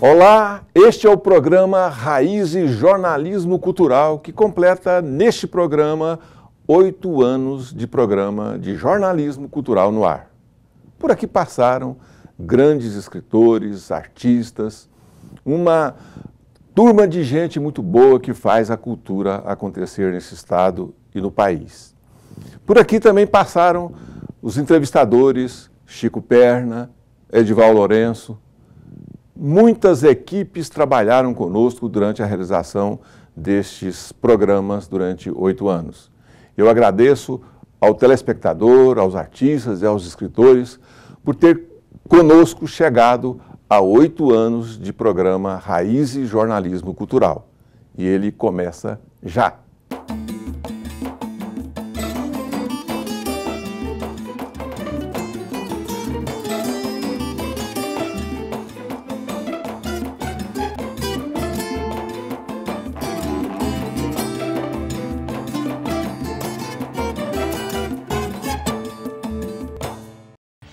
Olá, este é o programa Raízes Jornalismo Cultural, que completa neste programa 8 anos de programa de jornalismo cultural no ar. Por aqui passaram grandes escritores, artistas, uma turma de gente muito boa que faz a cultura acontecer nesse estado e no país. Por aqui também passaram os entrevistadores Chico Perna, Edivaldo Lourenço. Muitas equipes trabalharam conosco durante a realização destes programas durante 8 anos. Eu agradeço ao telespectador, aos artistas e aos escritores por ter conosco chegado a 8 anos de programa Raízes Jornalismo Cultural. E ele começa já.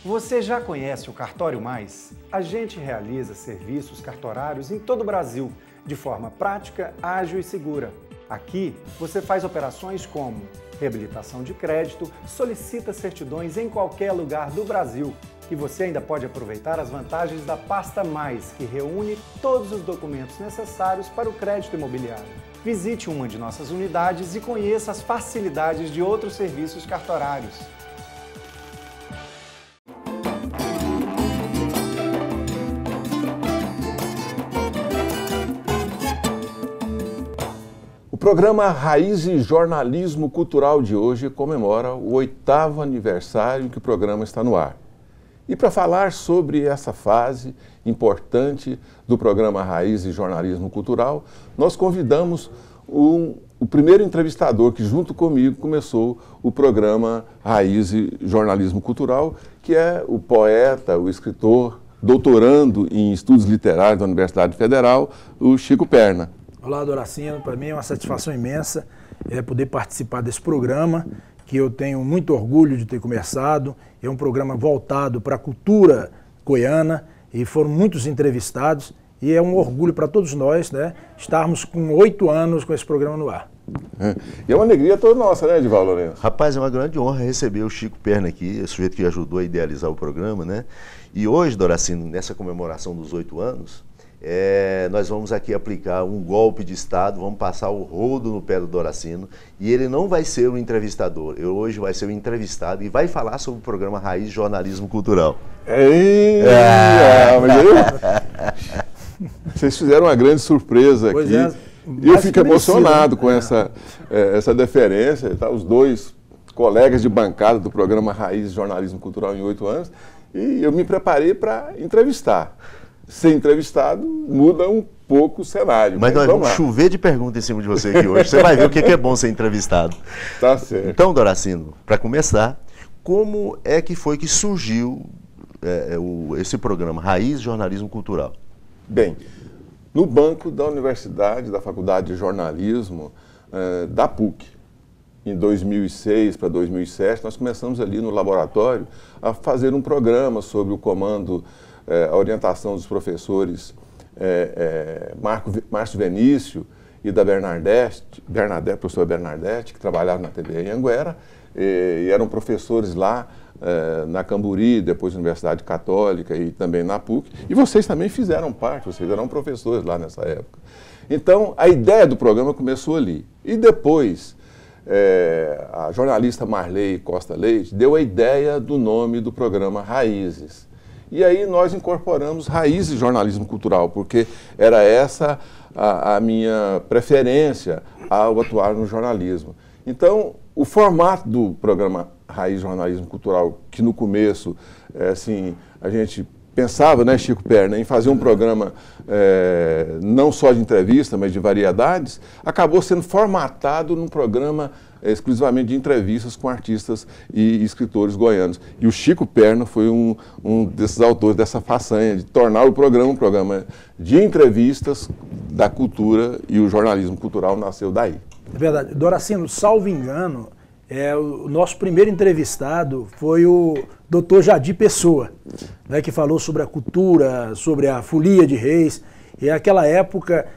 Você já conhece o Cartório Mais? A gente realiza serviços cartorários em todo o Brasil, de forma prática, ágil e segura. Aqui, você faz operações como reabilitação de crédito, solicita certidões em qualquer lugar do Brasil e você ainda pode aproveitar as vantagens da Pasta Mais, que reúne todos os documentos necessários para o crédito imobiliário. Visite uma de nossas unidades e conheça as facilidades de outros serviços cartorários. O programa Raízes Jornalismo Cultural de hoje comemora o 8º aniversário que o programa está no ar. E para falar sobre essa fase importante do programa Raízes Jornalismo Cultural, nós convidamos o primeiro entrevistador que junto comigo começou o programa Raízes Jornalismo Cultural, que é o poeta, o escritor, doutorando em estudos literários da Universidade Federal, o Chico Perna. Olá, Doracino. Para mim é uma satisfação imensa poder participar desse programa, que eu tenho muito orgulho de ter começado. É um programa voltado para a cultura goiana e foram muitos entrevistados e é um orgulho para todos nós, né, estarmos com 8 anos com esse programa no ar. E é uma alegria toda nossa, né, Edivaldo Lourenço? Rapaz, é uma grande honra receber o Chico Perna aqui, esse sujeito que ajudou a idealizar o programa, né? E hoje, Doracino, nessa comemoração dos 8 anos, nós vamos aqui aplicar um golpe de Estado, vamos passar o rodo no pé do Doracino e ele não vai ser o entrevistador, ele hoje vai ser o entrevistado e vai falar sobre o programa Raiz Jornalismo Cultural. Vocês fizeram uma grande surpresa aqui e eu fico emocionado com essa deferência, tá? Os dois colegas de bancada do programa Raiz Jornalismo Cultural em 8 anos e eu me preparei para entrevistar. Ser entrevistado muda um pouco o cenário. Mas nós vamos chover de perguntas em cima de você aqui hoje. Você vai ver o que é bom ser entrevistado. Tá certo. Então, Doracino, para começar, como é que foi que surgiu esse programa Raiz Jornalismo Cultural? Bem, no banco da Universidade, da Faculdade de Jornalismo da PUC, em 2006 para 2007, nós começamos ali no laboratório a fazer um programa sobre o comando, a orientação dos professores Márcio Venício e da professora Bernadette, que trabalhavam na TBE em Anguera, e eram professores lá na Camburi, depois na Universidade Católica e também na PUC. E vocês também fizeram parte, vocês eram professores lá nessa época. Então, a ideia do programa começou ali. E depois, a jornalista Marley Costa Leite deu a ideia do nome do programa Raízes. E aí nós incorporamos Raízes Jornalismo Cultural, porque era essa a minha preferência ao atuar no jornalismo. Então, o formato do programa Raiz Jornalismo Cultural, que no começo, assim, a gente pensava, né, Chico Perna, em fazer um programa não só de entrevista, mas de variedades, acabou sendo formatado num programa exclusivamente de entrevistas com artistas e escritores goianos. E o Chico Perna foi um desses autores dessa façanha de tornar o programa um programa de entrevistas da cultura, e o jornalismo cultural nasceu daí. É verdade. Doracino, salvo engano, o nosso primeiro entrevistado foi o Dr. Jadir Pessoa, né, que falou sobre a cultura, sobre a folia de reis. E aquela época,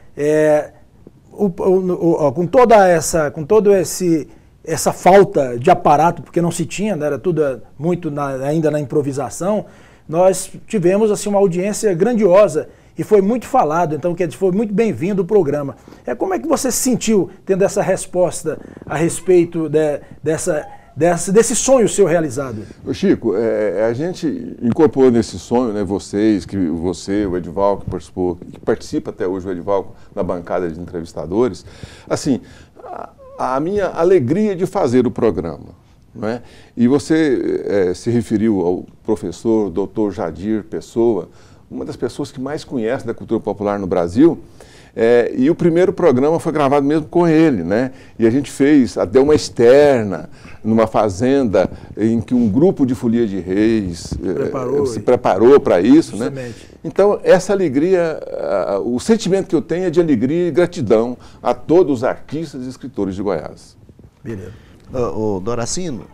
com toda essa falta de aparato, porque não se tinha, né, era tudo muito ainda na improvisação, nós tivemos assim, uma audiência grandiosa e foi muito falado, então foi muito bem-vindo o programa. Como é que você se sentiu tendo essa resposta a respeito desse sonho seu realizado? Chico, a gente incorporou nesse sonho, né, você, o Edivalco, que participa até hoje, o Edivalco, na bancada de entrevistadores, assim, a minha alegria de fazer o programa. Não é? E você se referiu ao professor Dr. Jadir Pessoa, uma das pessoas que mais conhece da cultura popular no Brasil, e o primeiro programa foi gravado mesmo com ele, né? E a gente fez até uma externa numa fazenda em que um grupo de folia de reis se preparou para isso, né? Então, essa alegria, o sentimento que eu tenho é de alegria e gratidão a todos os artistas e escritores de Goiás. Beleza. Doracino,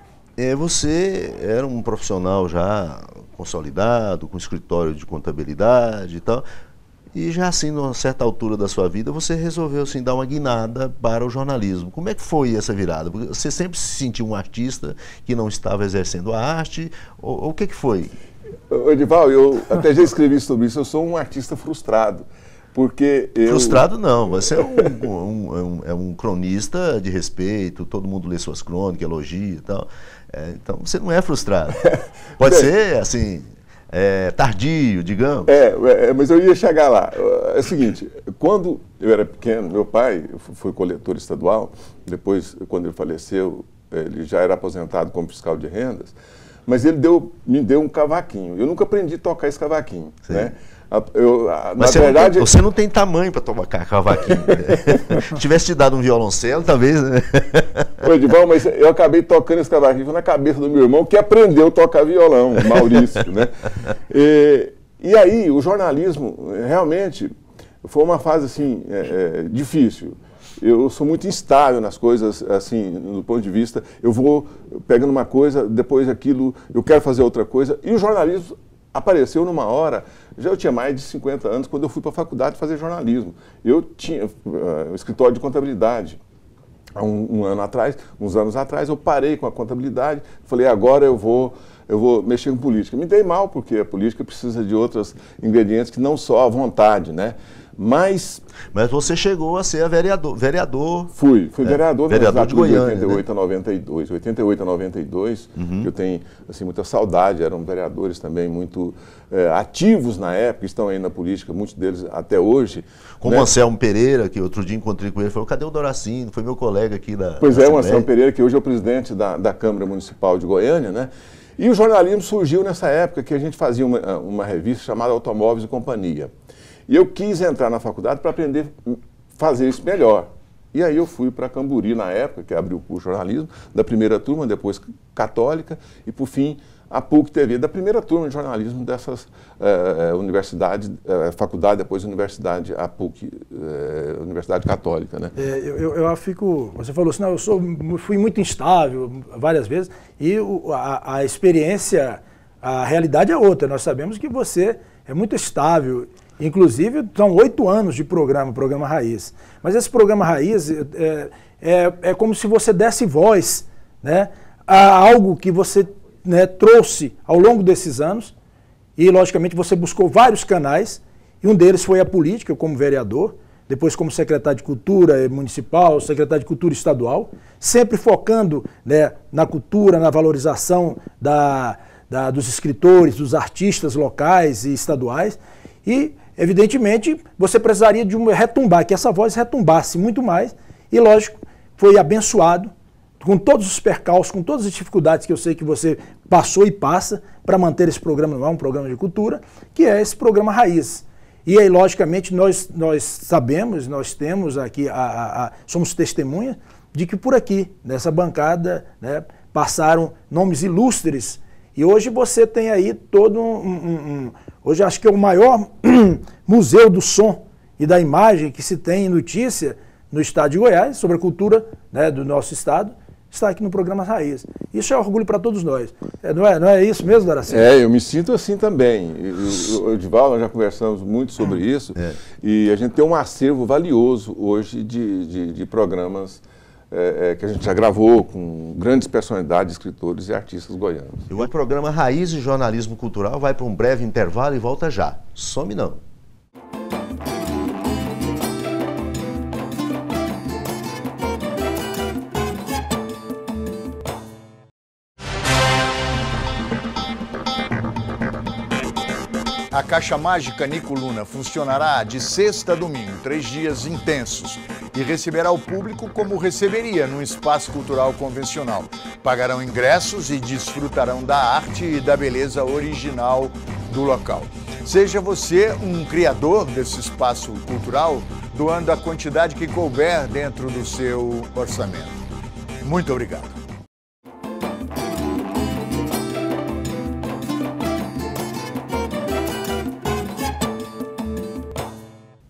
você era um profissional já consolidado, com escritório de contabilidade e tal, e já assim, numa certa altura da sua vida, você resolveu assim, dar uma guinada para o jornalismo. Como é que foi essa virada? Porque você sempre se sentiu um artista que não estava exercendo a arte, ou o que foi? Edival, eu até já escrevi sobre isso, eu sou um artista frustrado. Porque Frustrado não, você é um cronista de respeito, todo mundo lê suas crônicas, elogia e tal. Então você não é frustrado. Pode ser assim, tardio, digamos. Mas eu ia chegar lá. É o seguinte, quando eu era pequeno, meu pai foi coletor estadual, depois, quando ele faleceu, ele já era aposentado como fiscal de rendas, mas ele me deu um cavaquinho. Eu nunca aprendi a tocar esse cavaquinho, né? Mas você não tem tamanho para tocar cavaquinho. Se tivesse te dado um violoncelo, talvez, né? Edival, mas eu acabei tocando esse cavaquinho na cabeça do meu irmão, que aprendeu a tocar violão, o Maurício, né? E aí, o jornalismo, realmente, foi uma fase, assim, difícil. Eu sou muito instável nas coisas, assim, do ponto de vista, eu vou pegando uma coisa, depois aquilo, eu quero fazer outra coisa, e o jornalismo apareceu numa hora, eu tinha mais de 50 anos, quando eu fui para a faculdade fazer jornalismo. Eu tinha um escritório de contabilidade. Há uns anos atrás, eu parei com a contabilidade, falei, agora eu vou mexer com política. Me dei mal, porque a política precisa de outros ingredientes que não só a vontade, né? Mas você chegou a ser vereador. Fui vereador de Goiânia, de 88 a 92. 88 a 92, eu tenho assim, muita saudade, eram vereadores também muito ativos na época, estão aí na política, muitos deles até hoje. Como o Anselmo Pereira, que outro dia encontrei com ele, falou, cadê o Doracino? Foi meu colega aqui da Pois é, o Anselmo Pereira, que hoje é o presidente da Câmara Municipal de Goiânia, né? E o jornalismo surgiu nessa época que a gente fazia uma revista chamada Automóveis e Companhia. E eu quis entrar na faculdade para aprender a fazer isso melhor. E aí eu fui para Camburi na época, que abriu o curso de jornalismo, da primeira turma, depois católica, e por fim a PUC TV, da primeira turma de jornalismo dessas universidades, faculdade, depois universidade, a PUC, Universidade Católica, né? Você falou assim, não, fui muito instável várias vezes, e a experiência, a realidade é outra. Nós sabemos que você é muito estável. Inclusive, são 8 anos de programa Raiz. Mas esse programa Raiz é como se você desse voz, né, a algo que você, né, trouxe ao longo desses anos. E, logicamente, você buscou vários canais, e um deles foi a política, como vereador, depois como secretário de Cultura Municipal, secretário de Cultura Estadual, sempre focando, né, na cultura, na valorização dos escritores, dos artistas locais e estaduais. E, evidentemente, você precisaria de retumbar, que essa voz retumbasse muito mais. E, lógico, foi abençoado com todos os percalços, com todas as dificuldades que eu sei que você passou e passa para manter esse programa no ar, um programa de cultura, que é esse programa Raiz. E aí, logicamente, nós sabemos, nós temos aqui, somos testemunhas de que por aqui, nessa bancada, né, passaram nomes ilustres. E hoje você tem aí todo hoje acho que é o maior museu do som e da imagem que se tem em notícia no estado de Goiás, sobre a cultura, né, do nosso estado, estar aqui no programa Raiz. Isso é orgulho para todos nós. Não é isso mesmo, Doracino? Eu me sinto assim também. O Edivaldo, nós já conversamos muito sobre isso, e a gente tem um acervo valioso hoje de programas que a gente já gravou com grandes personalidades, escritores e artistas goianos. O programa Raiz e Jornalismo Cultural vai para um breve intervalo e volta já. Some não. A Caixa Mágica Nico Luna funcionará de sexta a domingo, 3 dias intensos, e receberá o público como receberia num espaço cultural convencional. Pagarão ingressos e desfrutarão da arte e da beleza original do local. Seja você um criador desse espaço cultural, doando a quantidade que couber dentro do seu orçamento. Muito obrigado.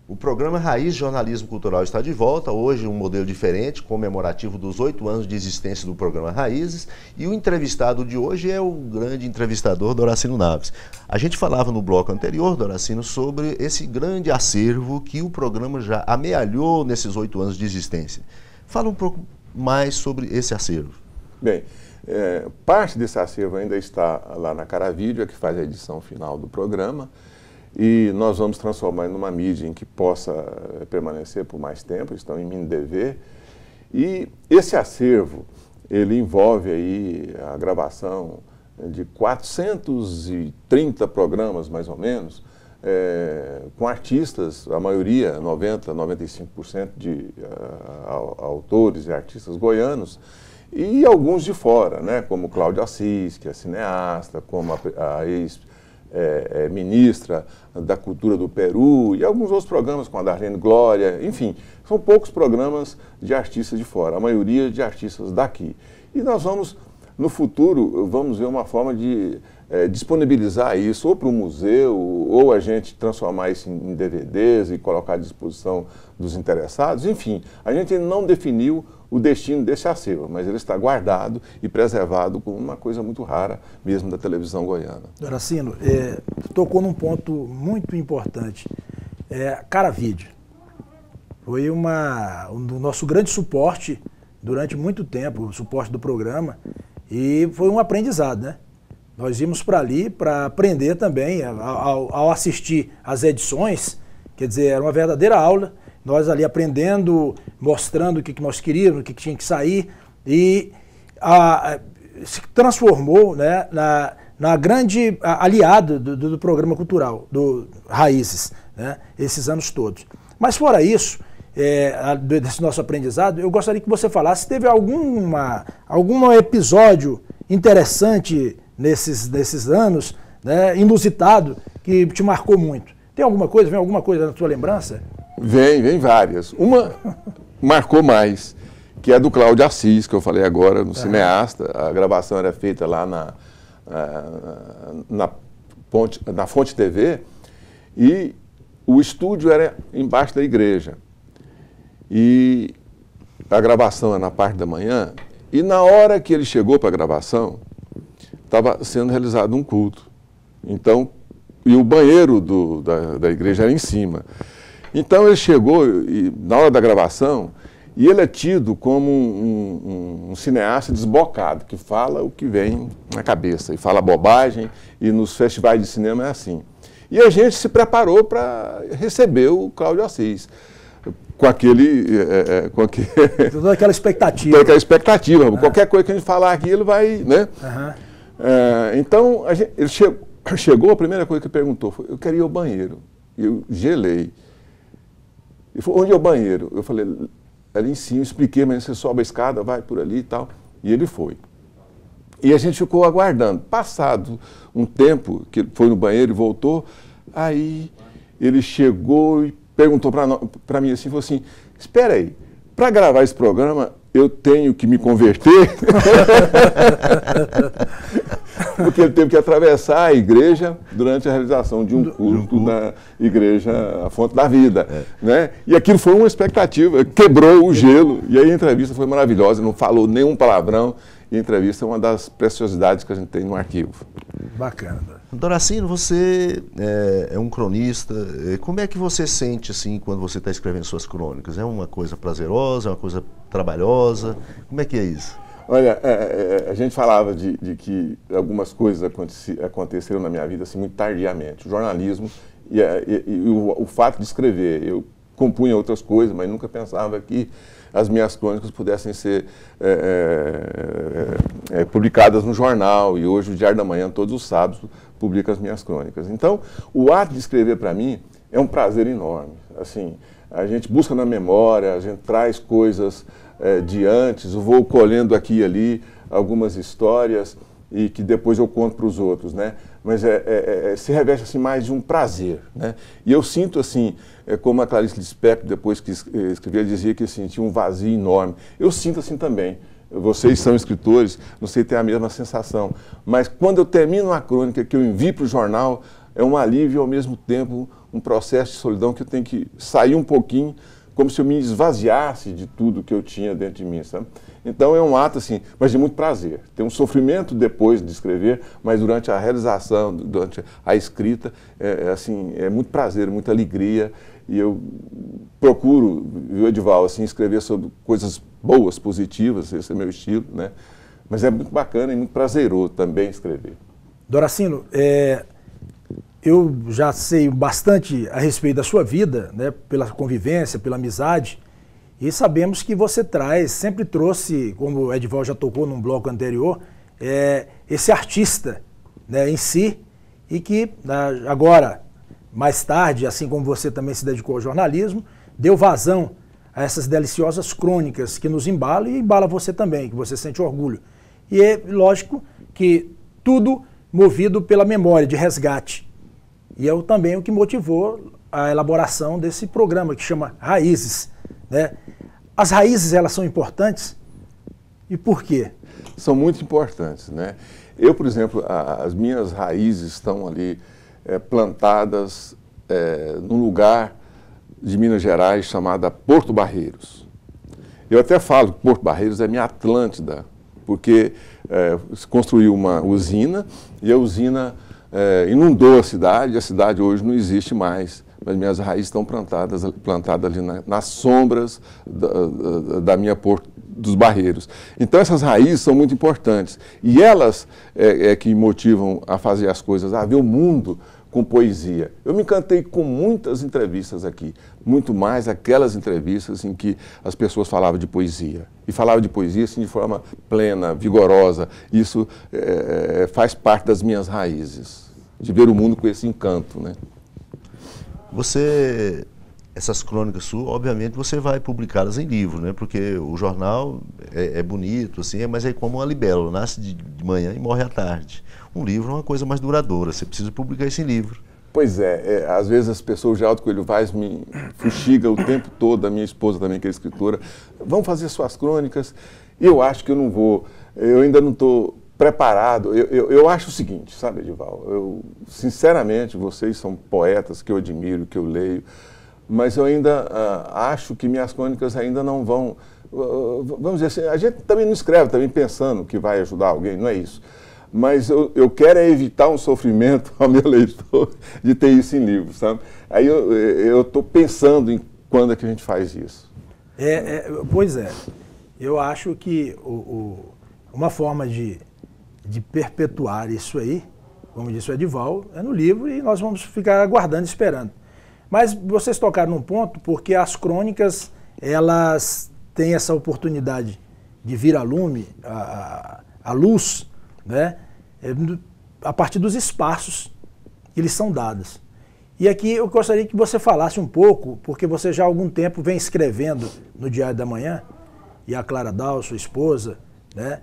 O programa Raiz Jornalismo Cultural está de volta, hoje um modelo diferente, comemorativo dos 8 anos de existência do programa Raízes, e o entrevistado de hoje é o grande entrevistador Doracino Naves. A gente falava no bloco anterior, Doracino, sobre esse grande acervo que o programa já amealhou nesses 8 anos de existência. Fala um pouco mais sobre esse acervo. Bem, parte desse acervo ainda está lá na Caravídeo, que faz a edição final do programa, e nós vamos transformar em uma mídia em que possa permanecer por mais tempo, estão em mini-DV. E esse acervo, ele envolve aí a gravação de 430 programas, mais ou menos, com artistas, a maioria, 90%, 95% de autores e artistas goianos, e alguns de fora, né, como Cláudio Assis, que é cineasta, como a ex-ministra da Cultura do Peru, e alguns outros programas com a Darlene Glória, enfim, são poucos programas de artistas de fora, a maioria de artistas daqui. E nós vamos, no futuro, vamos ver uma forma de disponibilizar isso ou para o museu, ou a gente transformar isso em DVDs e colocar à disposição dos interessados. Enfim, a gente não definiu o destino desse acervo, mas ele está guardado e preservado como uma coisa muito rara mesmo da televisão goiana. Doracino, tocou num ponto muito importante. Caravídeo foi um do nosso grande suporte durante muito tempo, o suporte do programa, e foi um aprendizado, né? Nós íamos para ali para aprender também, ao assistir às edições, quer dizer, era uma verdadeira aula, nós ali aprendendo, mostrando o que nós queríamos, o que tinha que sair, e se transformou, né, na grande aliada do programa cultural, do Raízes, né, esses anos todos. Mas fora isso, desse nosso aprendizado, eu gostaria que você falasse se teve algum episódio interessante nesses anos, né, inusitado, que te marcou muito. Vem alguma coisa na sua lembrança? Vem várias. Uma marcou mais, que é do Cláudio Assis, que eu falei agora, no cineasta. A gravação era feita lá na Fonte TV, e o estúdio era embaixo da igreja. E a gravação era na parte da manhã, e na hora que ele chegou para a gravação, estava sendo realizado um culto. Então, e o banheiro da igreja era em cima. Então ele chegou na hora da gravação, e ele é tido como um cineasta desbocado, que fala o que vem na cabeça, e fala bobagem, e nos festivais de cinema é assim. E a gente se preparou para receber o Cláudio Assis, com toda aquela expectativa. Toda aquela expectativa. Qualquer coisa que a gente falar aqui, ele vai, né? Então, ele chegou, a primeira coisa que ele perguntou foi: eu queria ir ao banheiro. E eu gelei. Ele falou: onde é o banheiro? Eu falei: ali em cima. Expliquei, mas você sobe a escada, vai por ali e tal. E ele foi. E a gente ficou aguardando. Passado um tempo, que ele foi no banheiro e voltou, aí ele chegou e perguntou para mim assim, falou assim: espera aí, para gravar esse programa eu tenho que me converter? porque ele teve que atravessar a igreja durante a realização de um culto da igreja A Fonte da Vida. Né? E aquilo foi uma expectativa, quebrou o gelo, e aí a entrevista foi maravilhosa, não falou nenhum palavrão, e a entrevista é uma das preciosidades que a gente tem no arquivo. Bacana. Doracino, você é um cronista. Como é que você sente assim quando você está escrevendo suas crônicas? É uma coisa prazerosa, é uma coisa trabalhosa? Como é que é isso? Olha, a gente falava de que algumas coisas aconteceram na minha vida assim, muito tardiamente. O jornalismo e o fato de escrever. Eu compunha outras coisas, mas nunca pensava que as minhas crônicas pudessem ser publicadas no jornal. E hoje o Diário da Manhã, todos os sábados, publica as minhas crônicas. Então, o ato de escrever para mim é um prazer enorme. Assim, a gente busca na memória, a gente traz coisas de antes, eu vou colhendo aqui e ali algumas histórias e que depois eu conto para os outros, né? Mas se reveste assim, mais de um prazer, né? E eu sinto assim, como a Clarice Lispector, depois que escrevia, dizia que sentia um vazio enorme. Eu sinto assim também. Vocês são escritores, não sei ter a mesma sensação, mas quando eu termino uma crônica que eu envio para o jornal, é um alívio e ao mesmo tempo um processo de solidão que eu tenho que sair um pouquinho, como se eu me esvaziasse de tudo que eu tinha dentro de mim, sabe? Então é um ato assim, mas de muito prazer. Tem um sofrimento depois de escrever, mas durante a realização, durante a escrita, assim, é muito prazer, muita alegria. E eu procuro, viu, Edival, assim, escrever sobre coisas boas, positivas, esse é meu estilo, né? Mas é muito bacana e muito prazeroso também escrever. Doracino, eu já sei bastante a respeito da sua vida, né, pela convivência, pela amizade, e sabemos que você sempre trouxe, como o Edival já tocou num bloco anterior, esse artista, né, em si, e que agora, mais tarde, assim como você também se dedicou ao jornalismo, deu vazão a essas deliciosas crônicas que nos embalam e embala você também, que você sente orgulho. E é lógico que tudo movido pela memória de resgate. E é também o que motivou a elaboração desse programa que chama Raízes, né? As raízes, elas são importantes? E por quê? São muito importantes, né? Eu, por exemplo, as minhas raízes estão ali plantadas num lugar de Minas Gerais chamada Porto Barreiros. Eu até falo que Porto Barreiros é minha Atlântida, porque se construiu uma usina e a usina inundou a cidade hoje não existe mais, mas minhas raízes estão plantadas ali nas sombras da minha Porto dos Barreiros. Então essas raízes são muito importantes e elas que me motivam a fazer as coisas, a ver o mundo com poesia. Eu me encantei com muitas entrevistas aqui, muito mais aquelas entrevistas em que as pessoas falavam de poesia. E falavam de poesia assim, de forma plena, vigorosa. Isso faz parte das minhas raízes, de ver o mundo com esse encanto, né? Essas crônicas suas, obviamente, você vai publicá-las em livro, né? Porque o jornal é bonito, assim, mas é como uma libélula, nasce de manhã e morre à tarde. Um livro é uma coisa mais duradoura, você precisa publicar isso em livro. Pois às vezes as pessoas de Alto Coelho Vaz me fustigam o tempo todo, a minha esposa também, que é escritora, vão fazer suas crônicas, e eu acho que eu não vou, eu ainda não estou preparado. Eu acho o seguinte, sabe, Edival, sinceramente, vocês são poetas que eu admiro, que eu leio, mas eu ainda acho que minhas crônicas ainda não vão, vamos dizer assim, a gente também não escreve também pensando que vai ajudar alguém, não é isso. Mas eu quero evitar um sofrimento ao meu leitor de ter isso em livro, sabe? Aí eu estou pensando em quando é que a gente faz isso. Pois é, eu acho que uma forma de perpetuar isso aí, como disse o Edival, é no livro e nós vamos ficar aguardando, esperando. Mas vocês tocaram num ponto porque as crônicas, elas têm essa oportunidade de vir a lume, a luz, né? A partir dos espaços que lhes são dados. E aqui eu gostaria que você falasse um pouco, porque você já há algum tempo vem escrevendo no Diário da Manhã, e a Clara Dal, sua esposa, né?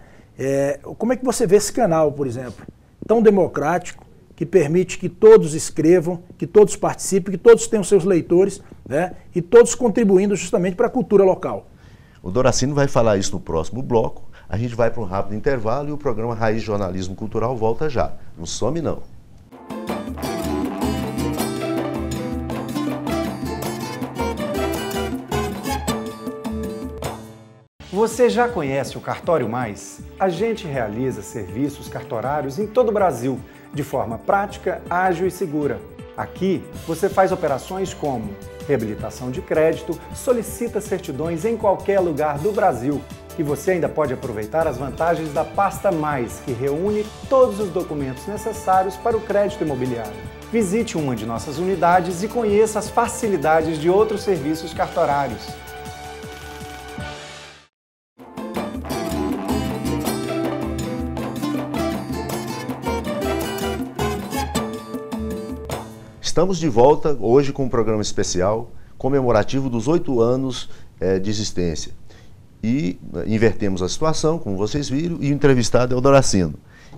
Como é que você vê esse canal, por exemplo, tão democrático, que permite que todos escrevam, que todos participem, que todos tenham seus leitores, né? E todos contribuindo justamente para a cultura local? O Doracino vai falar isso no próximo bloco. A gente vai para um rápido intervalo e o programa Raiz Jornalismo Cultural volta já. Não some não. Você já conhece o Cartório Mais? A gente realiza serviços cartorários em todo o Brasil, de forma prática, ágil e segura. Aqui, você faz operações como reabilitação de crédito, solicita certidões em qualquer lugar do Brasil e você ainda pode aproveitar as vantagens da Pasta Mais, que reúne todos os documentos necessários para o crédito imobiliário. Visite uma de nossas unidades e conheça as facilidades de outros serviços cartorários. Estamos de volta hoje com um programa especial comemorativo dos 8 anos de existência. E invertemos a situação, como vocês viram, e o entrevistado é o Doracino,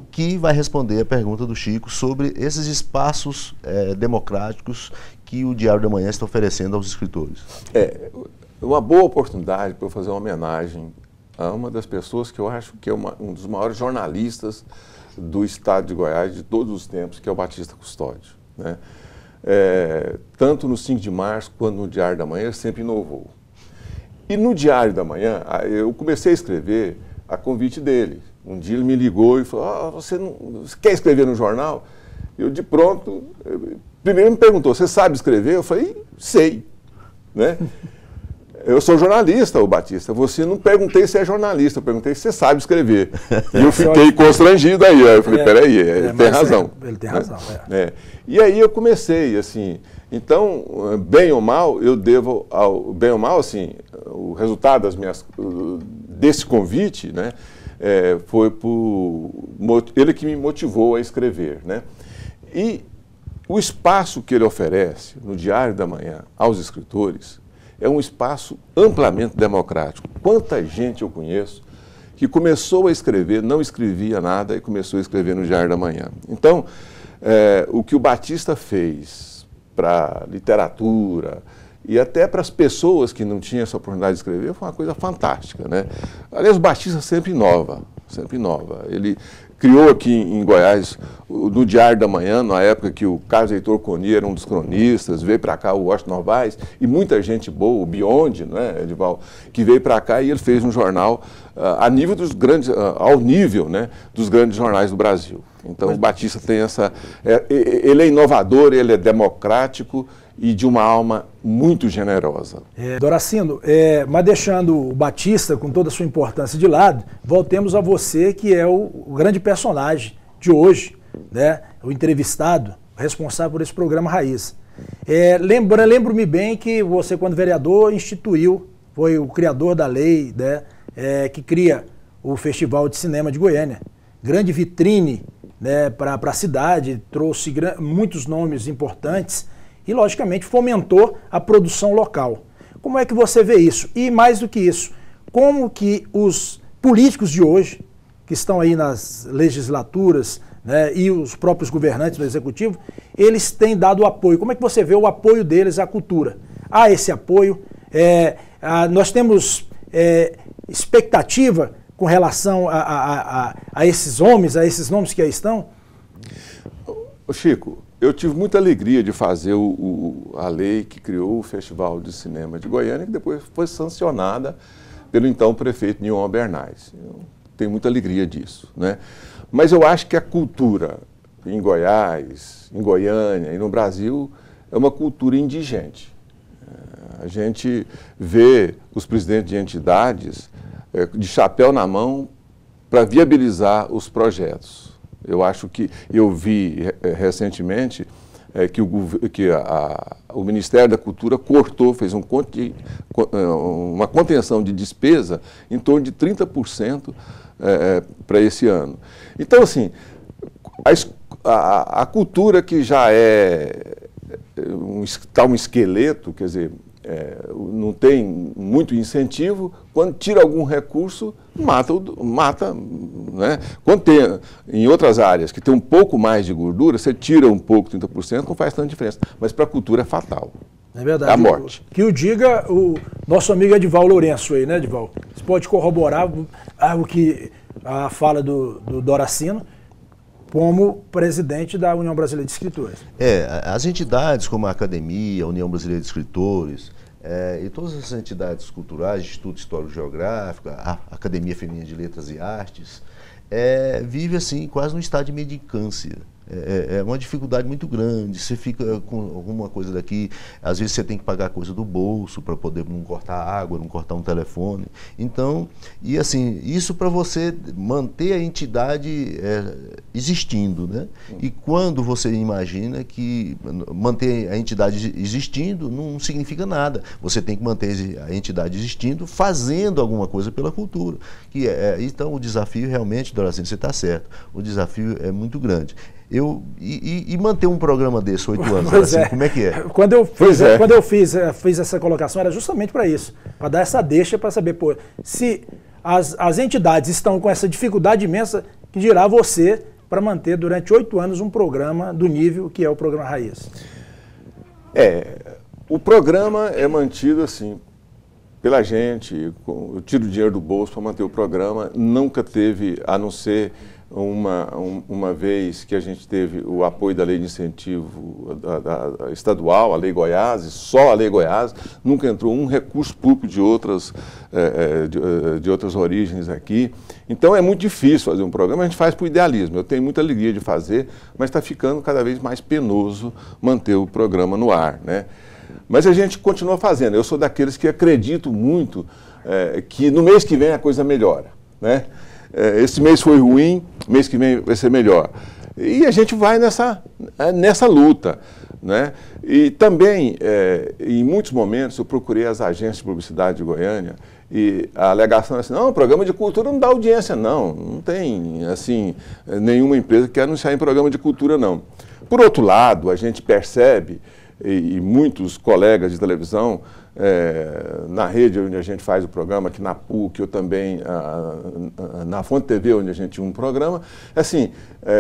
que vai responder a pergunta do Chico sobre esses espaços democráticos que o Diário da Manhã está oferecendo aos escritores. É uma boa oportunidade para eu fazer uma homenagem a uma das pessoas que eu acho que é um dos maiores jornalistas do estado de Goiás de todos os tempos, que é o Batista Custódio, né? Tanto no 5 de março quanto no Diário da Manhã, ele sempre inovou. E no Diário da Manhã, eu comecei a escrever a convite dele. Um dia ele me ligou e falou, você quer escrever no jornal? Eu, de pronto, primeiro me perguntou, você sabe escrever? Eu falei, sei, né? Eu sou jornalista, ô Batista. Você não perguntei se é jornalista, eu perguntei se você sabe escrever. E eu fiquei constrangido aí. Eu falei, peraí, ele tem razão. Ele tem razão, E aí eu comecei, assim, então, bem ou mal, eu devo ao... Bem ou mal, assim, o resultado desse convite, né, foi ele que me motivou a escrever, né? E o espaço que ele oferece no Diário da Manhã aos escritores é um espaço amplamente democrático. Quanta gente eu conheço que começou a escrever, não escrevia nada e começou a escrever no Diário da Manhã. Então, o que o Batista fez para a literatura e até para as pessoas que não tinham essa oportunidade de escrever foi uma coisa fantástica, né? Aliás, o Batista sempre inova, sempre inova. Ele criou aqui em Goiás, no Diário da Manhã, na época que o Carlos Heitor Coni era um dos cronistas, veio para cá o Washington Novaes e muita gente boa, o Biondi, né, Edival, que veio para cá e ele fez um jornal a nível dos grandes, ao nível, né, dos grandes jornais do Brasil. Então o Batista tem essa... ele é inovador, ele é democrático e de uma alma muito generosa. Doracino, mas deixando o Batista com toda a sua importância de lado, voltemos a você, que é o grande personagem de hoje, né? O entrevistado, responsável por esse programa Raiz. Lembro-me bem que você, quando vereador, foi o criador da lei, né, que cria o Festival de Cinema de Goiânia. Grande vitrine, né, para a cidade, trouxe muitos nomes importantes e, logicamente, fomentou a produção local. Como é que você vê isso? E, mais do que isso, como que os políticos de hoje, que estão aí nas legislaturas, né, e os próprios governantes do Executivo, eles têm dado apoio? Como é que você vê o apoio deles à cultura? Há esse apoio? Nós temos expectativa com relação a esses homens, a esses nomes que aí estão? Ô Chico, eu tive muita alegria de fazer a lei que criou o Festival de Cinema de Goiânia, que depois foi sancionada pelo então prefeito Nilton Albernaz. Eu tenho muita alegria disso, né? Mas eu acho que a cultura em Goiás, em Goiânia e no Brasil é uma cultura indigente. A gente vê os presidentes de entidades de chapéu na mão para viabilizar os projetos. Eu acho que, eu vi recentemente que o Ministério da Cultura fez uma contenção de despesa em torno de 30% para esse ano. Então, assim, a cultura que já está um esqueleto, quer dizer, não tem muito incentivo, quando tira algum recurso, mata, né? Quando tem, em outras áreas que tem um pouco mais de gordura, você tira um pouco, 30%, não faz tanta diferença. Mas para a cultura é fatal. É verdade. É a morte. Que o diga o nosso amigo Edival Lourenço aí, né, Edival? pode corroborar a fala do Doracino como presidente da União Brasileira de Escritores. As entidades como a Academia, a União Brasileira de Escritores, e todas as entidades culturais, Instituto Histórico Geográfico, a Academia Feminina de Letras e Artes, vive assim, quase num estado de mendicância. É uma dificuldade muito grande, você fica com alguma coisa daqui, às vezes você tem que pagar coisa do bolso para poder não cortar água, não cortar um telefone. Então, e assim, isso para você manter a entidade existindo, né? E quando você imagina que manter a entidade existindo não significa nada, você tem que manter a entidade existindo fazendo alguma coisa pela cultura. Então o desafio realmente, Doracino, você está certo, o desafio é muito grande. E manter um programa desse 8 anos, assim, como é que é? Quando eu fiz essa colocação, era justamente para isso, para dar essa deixa para saber, pô, se as entidades estão com essa dificuldade imensa, que dirá você para manter durante 8 anos um programa do nível que é o programa Raiz? O programa é mantido assim, pela gente, eu tiro o dinheiro do bolso para manter o programa, nunca teve, a não ser uma vez que a gente teve o apoio da lei de incentivo da estadual, a Lei Goiás, e só a Lei Goiás, nunca entrou um recurso público de outras origens aqui. Então é muito difícil fazer um programa, a gente faz por idealismo. Eu tenho muita alegria de fazer, mas está ficando cada vez mais penoso manter o programa no ar, né? Mas a gente continua fazendo. Eu sou daqueles que acredito muito que no mês que vem a coisa melhora, né? Esse mês foi ruim, mês que vem vai ser melhor. E a gente vai nessa luta, né? E também, em muitos momentos, eu procurei as agências de publicidade de Goiânia e a alegação é assim, não, o programa de cultura não dá audiência, não tem, assim, nenhuma empresa que quer anunciar em programa de cultura, não. Por outro lado, a gente percebe, e muitos colegas de televisão, na rede onde a gente faz o programa, aqui na PUC, ou também na Fonte TV, onde a gente tinha um programa, assim,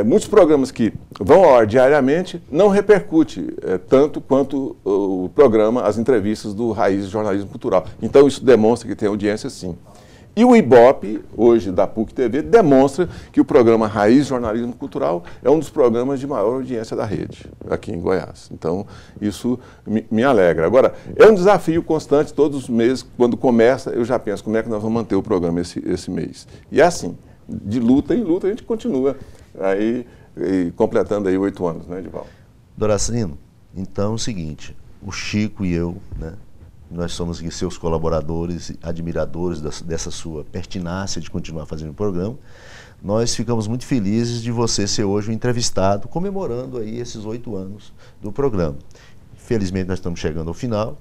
muitos programas que vão ao ar diariamente não repercute tanto quanto o programa, as entrevistas do Raiz Jornalismo Cultural. Então isso demonstra que tem audiência, sim. E o Ibope, hoje da PUC TV, demonstra que o programa Raiz Jornalismo Cultural é um dos programas de maior audiência da rede, aqui em Goiás. Então, isso me alegra. Agora, é um desafio constante, todos os meses, quando começa, eu já penso como é que nós vamos manter o programa esse mês. E é assim, de luta em luta, a gente continua aí, completando aí 8 anos, né, Edivaldo? Doracino, então é o seguinte, o Chico e eu, né? Nós somos seus colaboradores, admiradores dessa sua pertinácia de continuar fazendo o programa. Nós ficamos muito felizes de você ser hoje o entrevistado, comemorando aí esses 8 anos do programa. Felizmente nós estamos chegando ao final.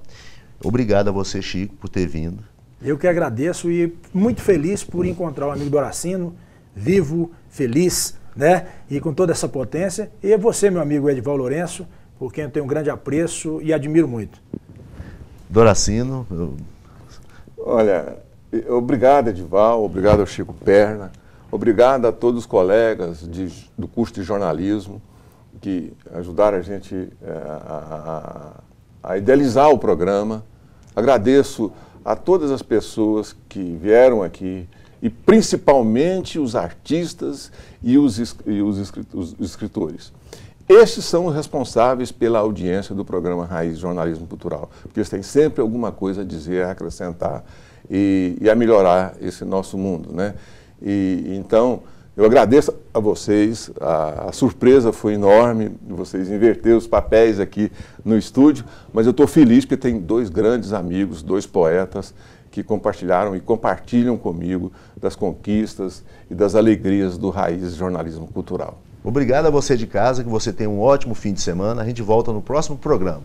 Obrigado a você, Chico, por ter vindo. Eu que agradeço e muito feliz por encontrar o amigo Doracino, vivo, feliz, né? E com toda essa potência. E você, meu amigo Edivaldo Lourenço, por quem eu tenho um grande apreço e admiro muito. Doracino. Olha, obrigado, Edivaldo, obrigado ao Chico Perna, obrigado a todos os colegas do curso de jornalismo que ajudaram a gente a idealizar o programa. Agradeço a todas as pessoas que vieram aqui e principalmente os artistas e os escritores. Estes são os responsáveis pela audiência do programa Raiz Jornalismo Cultural, porque eles têm sempre alguma coisa a dizer, a acrescentar e a melhorar esse nosso mundo, né? Então, eu agradeço a vocês, a surpresa foi enorme, vocês inverteram os papéis aqui no estúdio, mas eu estou feliz porque tem 2 grandes amigos, 2 poetas, que compartilharam e compartilham comigo das conquistas e das alegrias do Raiz Jornalismo Cultural. Obrigado a você de casa, que você tenha um ótimo fim de semana. A gente volta no próximo programa.